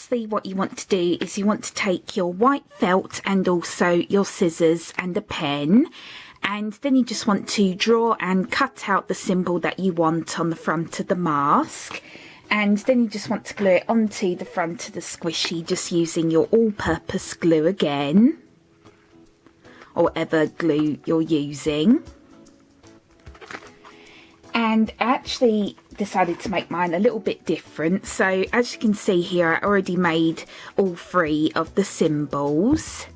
lastly, what you want to do is you want to take your white felt and also your scissors and a pen, and then you just want to draw and cut out the symbol that you want on the front of the mask, and then you just want to glue it onto the front of the squishy just using your all-purpose glue again, or whatever glue you're using. And I actually decided to make mine a little bit different. So as you can see here, I already made all 3 of the symbols.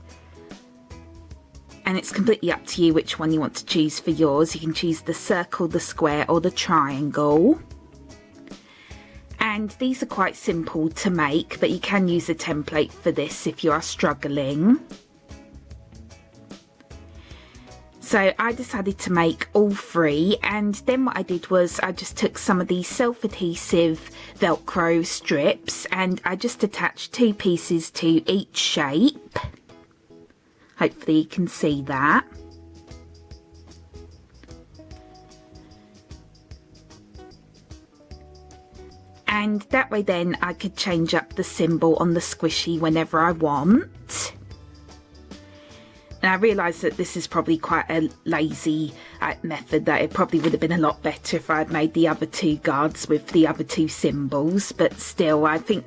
And it's completely up to you which one you want to choose for yours. You can choose the circle, the square, or the triangle. And these are quite simple to make, but you can use a template for this if you are struggling. So I decided to make all 3, and then what I did was I just took some of these self-adhesive Velcro strips and I just attached 2 pieces to each shape. Hopefully you can see that. And that way then I could change up the symbol on the squishy whenever I want. And I realised that this is probably quite a lazy method, that it probably would have been a lot better if I had made the other 2 guards with the other 2 symbols, but still I think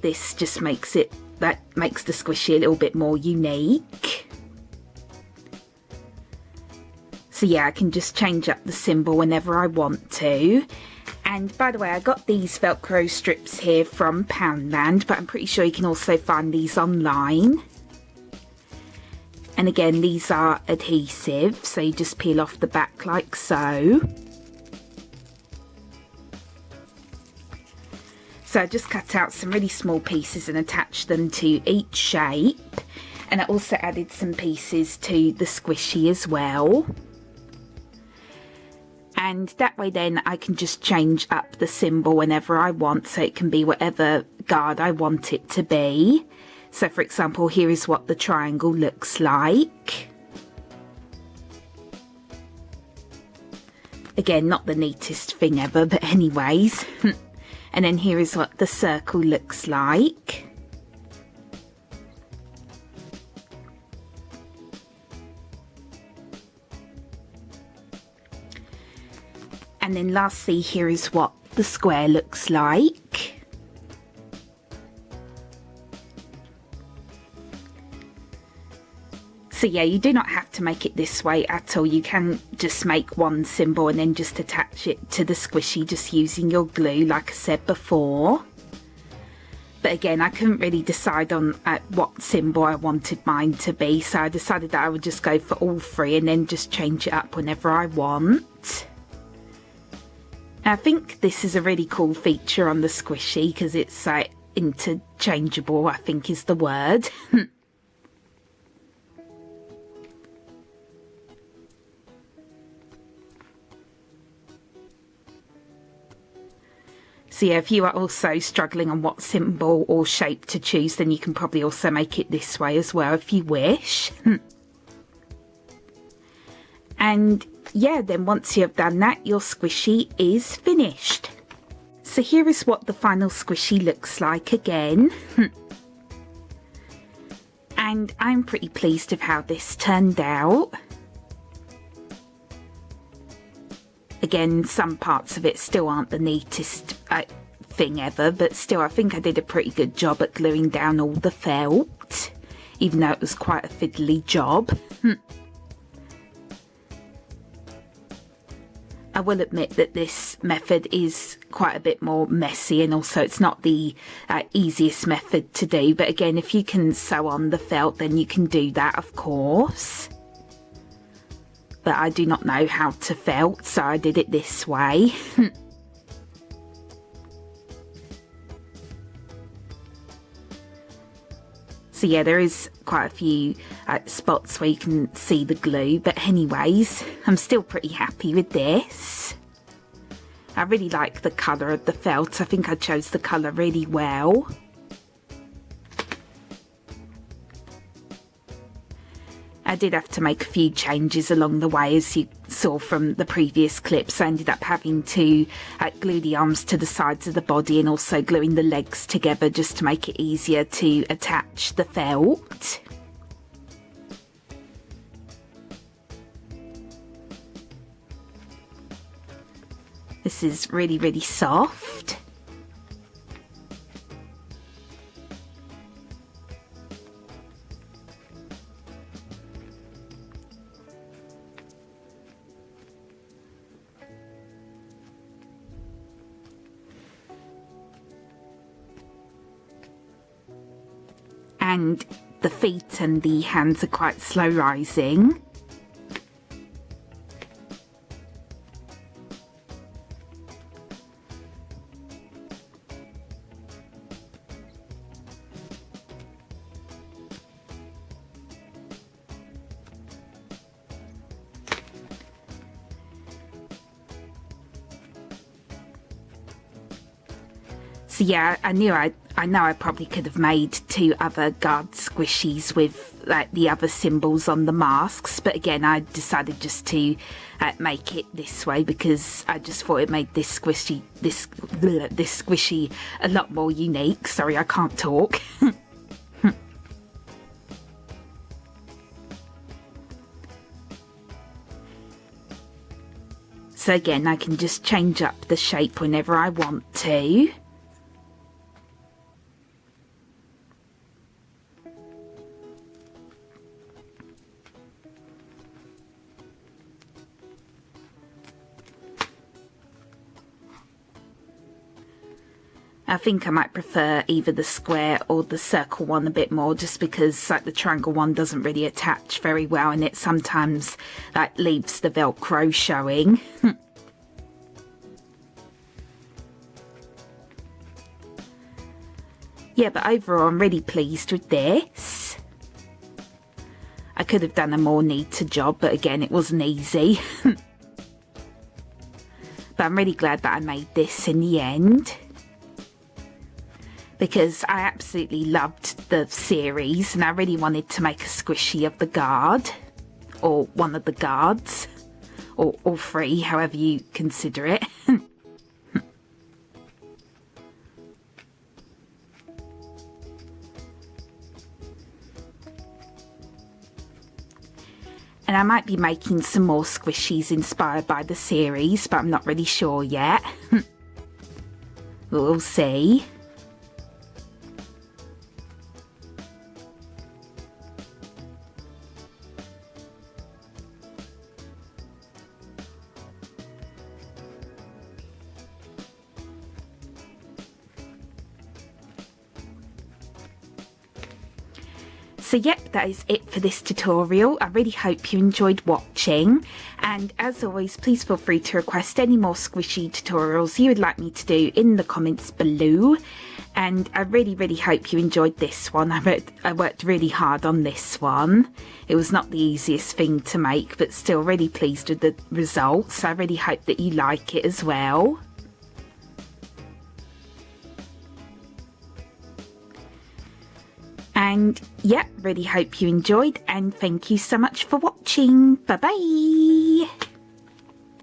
this just makes the squishy a little bit more unique. So yeah, I can just change up the symbol whenever I want to. And by the way, I got these Velcro strips here from Poundland, but I'm pretty sure you can also find these online. And again, these are adhesive, so you just peel off the back like so. So I just cut out some really small pieces and attached them to each shape. And I also added some pieces to the squishy as well. And that way then I can just change up the symbol whenever I want, so it can be whatever guard I want it to be. So for example, here is what the triangle looks like. Again, not the neatest thing ever, but anyways. And then here is what the circle looks like. And then lastly, here is what the square looks like. So yeah, you do not have to make it this way at all. You can just make one symbol and then just attach it to the squishy just using your glue, like I said before. But again, I couldn't really decide on what symbol I wanted mine to be, so I decided that I would just go for all 3 and then just change it up whenever I want. I think this is a really cool feature on the squishy because it's interchangeable, I think is the word. So yeah, if you are also struggling on what symbol or shape to choose, then you can probably also make it this way as well if you wish. And yeah, then once you have done that, your squishy is finished. So here is what the final squishy looks like again. And I'm pretty pleased with how this turned out. Again, some parts of it still aren't the neatest thing ever, but still I think I did a pretty good job at gluing down all the felt, even though it was quite a fiddly job. I will admit that this method is quite a bit more messy, and also it's not the easiest method to do, but again, if you can sew on the felt, then you can do that, of course. But I do not know how to felt, so I did it this way. So yeah, there is quite a few spots where you can see the glue, but anyways, I'm still pretty happy with this. I really like the colour of the felt. I think I chose the colour really well. I did have to make a few changes along the way, as you saw from the previous clips. I ended up having to glue the arms to the sides of the body and also gluing the legs together just to make it easier to attach the felt. This is really, really soft. And the feet and the hands are quite slow rising. So yeah, I know I probably could have made 2 other guard squishies with like the other symbols on the masks, but again I decided just to make it this way because I just thought it made this squishy a lot more unique. Sorry, I can't talk. So again, I can just change up the shape whenever I want to. I think I might prefer either the square or the circle one a bit more, just because like the triangle one doesn't really attach very well and it sometimes like leaves the Velcro showing. Yeah, but overall I'm really pleased with this. I could have done a more neater job, but again it wasn't easy. But I'm really glad that I made this in the end, because I absolutely loved the series and I really wanted to make a squishy of the guard, or one of the guards, or all 3, however you consider it. And I might be making some more squishies inspired by the series, but I'm not really sure yet. We'll see. So yep, that is it for this tutorial. I really hope you enjoyed watching, and as always please feel free to request any more squishy tutorials you would like me to do in the comments below. And I really hope you enjoyed this one. I worked really hard on this one. It was not the easiest thing to make, but still really pleased with the results. I really hope that you like it as well. And yeah, really hope you enjoyed, and thank you so much for watching. Bye bye.